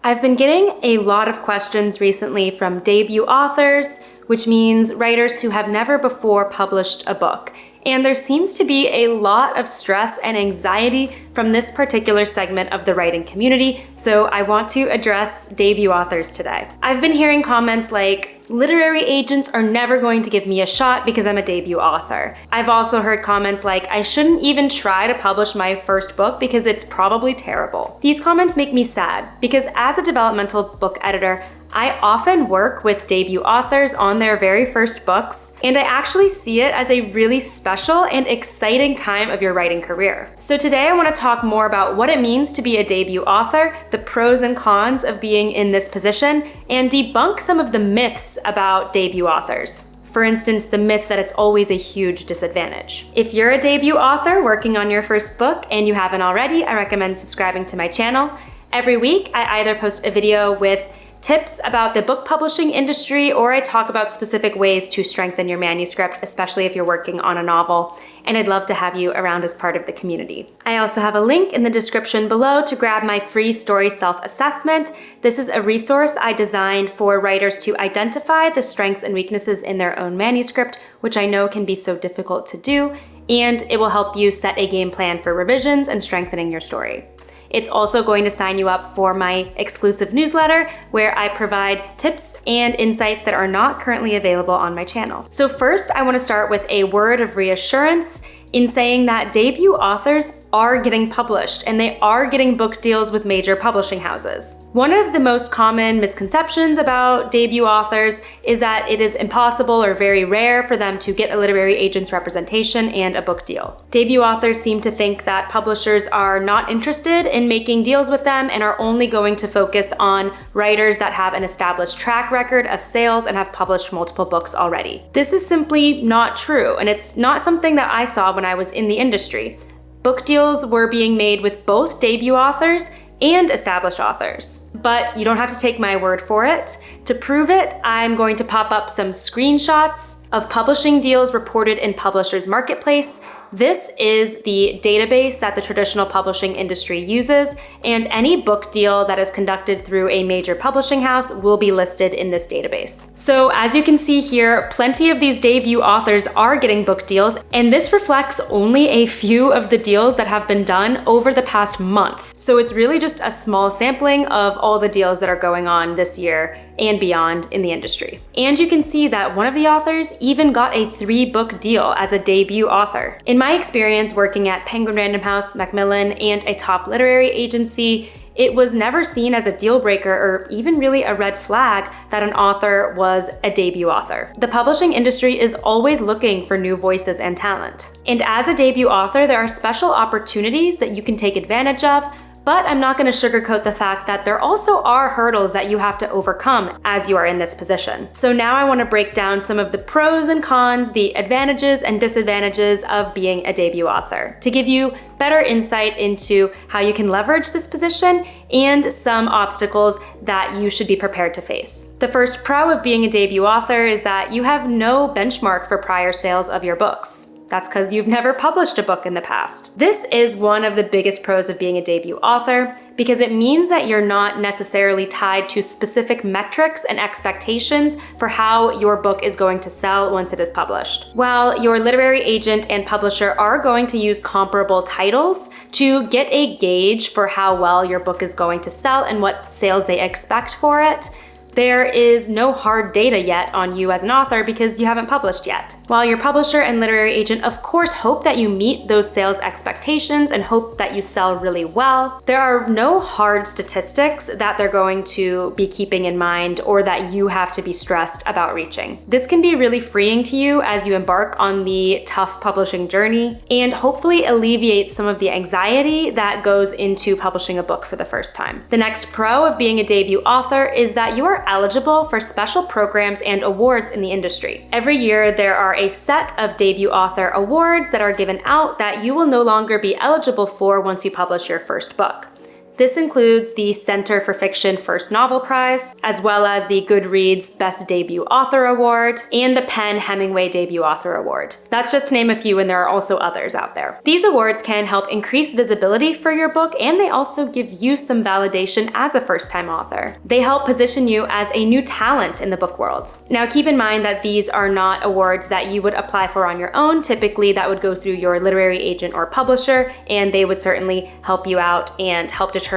I've been getting a lot of questions recently from debut authors, which means writers who have never before published a book. And there seems to be a lot of stress and anxiety from this particular segment of the writing community, so I want to address debut authors today. I've been hearing comments like, literary agents are never going to give me a shot because I'm a debut author. I've also heard comments like, I shouldn't even try to publish my first book because it's probably terrible. These comments make me sad because as a developmental book editor, I often work with debut authors on their very first books, and I actually see it as a really special and exciting time of your writing career. So today I want to talk more about what it means to be a debut author, the pros and cons of being in this position, and debunk some of the myths about debut authors. For instance, the myth that it's always a huge disadvantage. If you're a debut author working on your first book and you haven't already, I recommend subscribing to my channel. Every week, I either post a video with tips about the book publishing industry, or I talk about specific ways to strengthen your manuscript, especially if you're working on a novel, and I'd love to have you around as part of the community. I also have a link in the description below to grab my free story self-assessment. This is a resource I designed for writers to identify the strengths and weaknesses in their own manuscript, which I know can be so difficult to do, and it will help you set a game plan for revisions and strengthening your story. It's also going to sign you up for my exclusive newsletter where I provide tips and insights that are not currently available on my channel. So first, I want to start with a word of reassurance in saying that debut authors are getting published and they are getting book deals with major publishing houses. One of the most common misconceptions about debut authors is that it is impossible or very rare for them to get a literary agent's representation and a book deal. Debut authors seem to think that publishers are not interested in making deals with them and are only going to focus on writers that have an established track record of sales and have published multiple books already. This is simply not true, and it's not something that I saw when I was in the industry. Book deals were being made with both debut authors and established authors. But you don't have to take my word for it. To prove it, I'm going to pop up some screenshots of publishing deals reported in Publishers Marketplace. This is the database that the traditional publishing industry uses, and any book deal that is conducted through a major publishing house will be listed in this database. So as you can see here, plenty of these debut authors are getting book deals, and this reflects only a few of the deals that have been done over the past month. So it's really just a small sampling of all the deals that are going on this year and beyond in the industry. And you can see that one of the authors even got a 3-book deal as a debut author. In my experience working at Penguin Random House, Macmillan, and a top literary agency, it was never seen as a deal breaker or even really a red flag that an author was a debut author. The publishing industry is always looking for new voices and talent. And as a debut author, there are special opportunities that you can take advantage of, but I'm not going to sugarcoat the fact that there also are hurdles that you have to overcome as you are in this position. So now I want to break down some of the pros and cons, the advantages and disadvantages of being a debut author, to give you better insight into how you can leverage this position and some obstacles that you should be prepared to face. The first pro of being a debut author is that you have no benchmark for prior sales of your books. That's because you've never published a book in the past. This is one of the biggest pros of being a debut author because it means that you're not necessarily tied to specific metrics and expectations for how your book is going to sell once it is published. While your literary agent and publisher are going to use comparable titles to get a gauge for how well your book is going to sell and what sales they expect for it, there is no hard data yet on you as an author because you haven't published yet. While your publisher and literary agent of course hope that you meet those sales expectations and hope that you sell really well, there are no hard statistics that they're going to be keeping in mind or that you have to be stressed about reaching. This can be really freeing to you as you embark on the tough publishing journey and hopefully alleviate some of the anxiety that goes into publishing a book for the first time. The next pro of being a debut author is that you are eligible for special programs and awards in the industry. Every year, there are a set of debut author awards that are given out that you will no longer be eligible for once you publish your first book. This includes the Center for Fiction First Novel Prize, as well as the Goodreads Best Debut Author Award, and the PEN Hemingway Debut Author Award. That's just to name a few, and there are also others out there. These awards can help increase visibility for your book, and they also give you some validation as a first-time author. They help position you as a new talent in the book world. Now, keep in mind that these are not awards that you would apply for on your own. Typically, that would go through your literary agent or publisher, and they would certainly help you out and help determine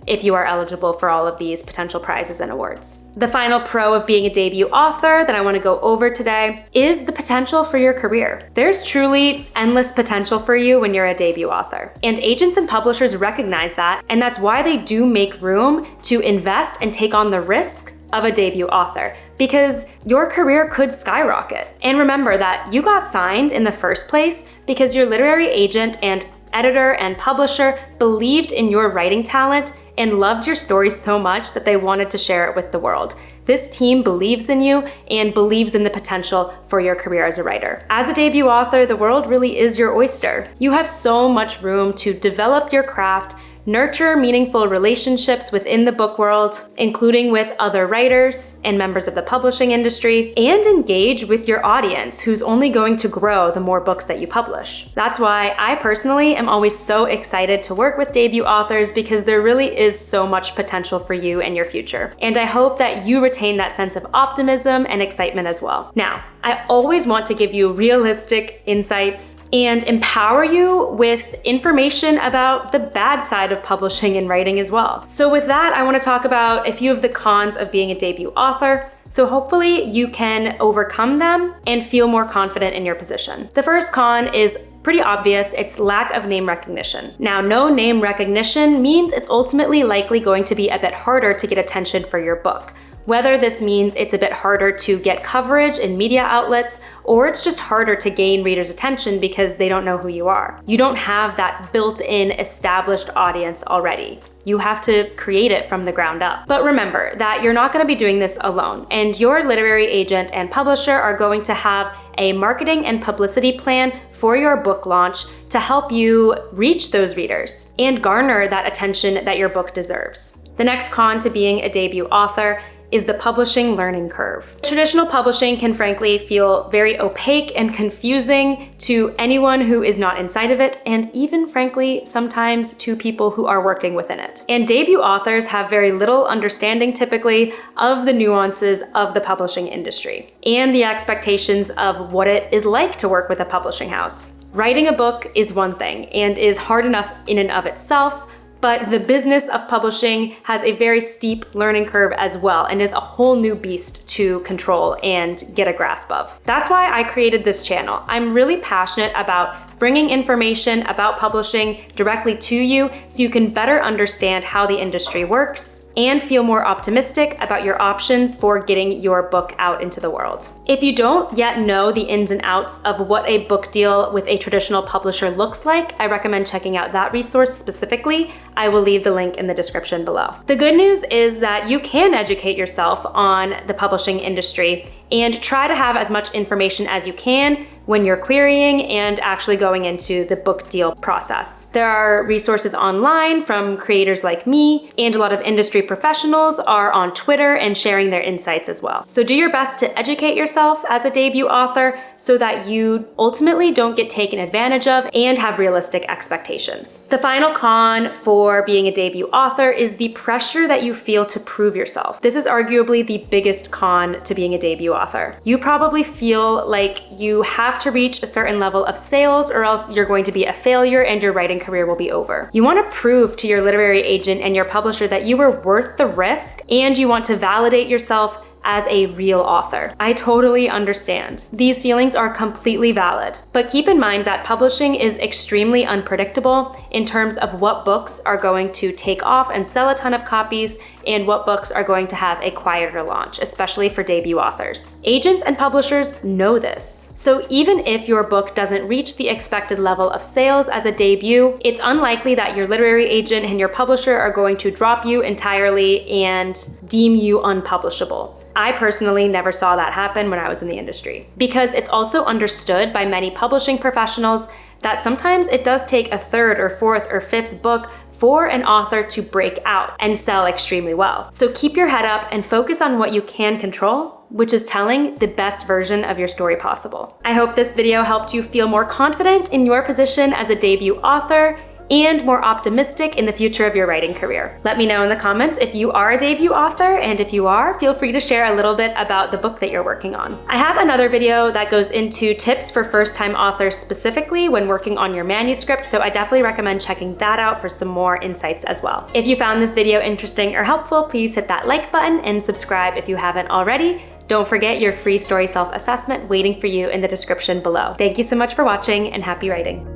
if you are eligible for all of these potential prizes and awards. The final pro of being a debut author that I want to go over today is the potential for your career. There's truly endless potential for you when you're a debut author. And agents and publishers recognize that, and that's why they do make room to invest and take on the risk of a debut author, because your career could skyrocket. And remember that you got signed in the first place because your literary agent and editor and publisher believed in your writing talent and loved your story so much that they wanted to share it with the world. This team believes in you and believes in the potential for your career as a writer. As a debut author, the world really is your oyster. You have so much room to develop your craft, nurture meaningful relationships within the book world, including with other writers and members of the publishing industry, and engage with your audience, who's only going to grow the more books that you publish. That's why I personally am always so excited to work with debut authors, because there really is so much potential for you and your future. And I hope that you retain that sense of optimism and excitement as well. Now, I always want to give you realistic insights and empower you with information about the bad side of publishing and writing as well. So with that, I want to talk about a few of the cons of being a debut author, so hopefully you can overcome them and feel more confident in your position. The first con is pretty obvious. It's lack of name recognition. Now, no name recognition means it's ultimately likely going to be a bit harder to get attention for your book. Whether this means it's a bit harder to get coverage in media outlets, or it's just harder to gain readers' attention because they don't know who you are. You don't have that built-in established audience already. You have to create it from the ground up. But remember that you're not going to be doing this alone, and your literary agent and publisher are going to have a marketing and publicity plan for your book launch to help you reach those readers and garner that attention that your book deserves. The next con to being a debut author is the publishing learning curve. Traditional publishing can frankly feel very opaque and confusing to anyone who is not inside of it, and even frankly, sometimes to people who are working within it. And debut authors have very little understanding typically of the nuances of the publishing industry and the expectations of what it is like to work with a publishing house. Writing a book is one thing and is hard enough in and of itself, but the business of publishing has a very steep learning curve as well, and is a whole new beast to control and get a grasp of. That's why I created this channel. I'm really passionate about bringing information about publishing directly to you so you can better understand how the industry works and feel more optimistic about your options for getting your book out into the world. If you don't yet know the ins and outs of what a book deal with a traditional publisher looks like, I recommend checking out that resource specifically. I will leave the link in the description below. The good news is that you can educate yourself on the publishing industry and try to have as much information as you can when you're querying and actually going into the book deal process. There are resources online from creators like me, and a lot of industry professionals are on Twitter and sharing their insights as well. So do your best to educate yourself as a debut author so that you ultimately don't get taken advantage of and have realistic expectations. The final con for being a debut author is the pressure that you feel to prove yourself. This is arguably the biggest con to being a debut author. You probably feel like you have to reach a certain level of sales or else you're going to be a failure and your writing career will be over. You want to prove to your literary agent and your publisher that you are worth the risk, and you want to validate yourself as a real author. I totally understand. These feelings are completely valid, but keep in mind that publishing is extremely unpredictable in terms of what books are going to take off and sell a ton of copies and what books are going to have a quieter launch, especially for debut authors. Agents and publishers know this. So even if your book doesn't reach the expected level of sales as a debut, it's unlikely that your literary agent and your publisher are going to drop you entirely and deem you unpublishable. I personally never saw that happen when I was in the industry, because it's also understood by many publishing professionals that sometimes it does take a third or fourth or fifth book for an author to break out and sell extremely well. So keep your head up and focus on what you can control, which is telling the best version of your story possible. I hope this video helped you feel more confident in your position as a debut author and more optimistic in the future of your writing career. Let me know in the comments if you are a debut author, and if you are, feel free to share a little bit about the book that you're working on. I have another video that goes into tips for first-time authors specifically when working on your manuscript, so I definitely recommend checking that out for some more insights as well. If you found this video interesting or helpful, please hit that like button and subscribe if you haven't already. Don't forget your free story self-assessment waiting for you in the description below. Thank you so much for watching, and happy writing.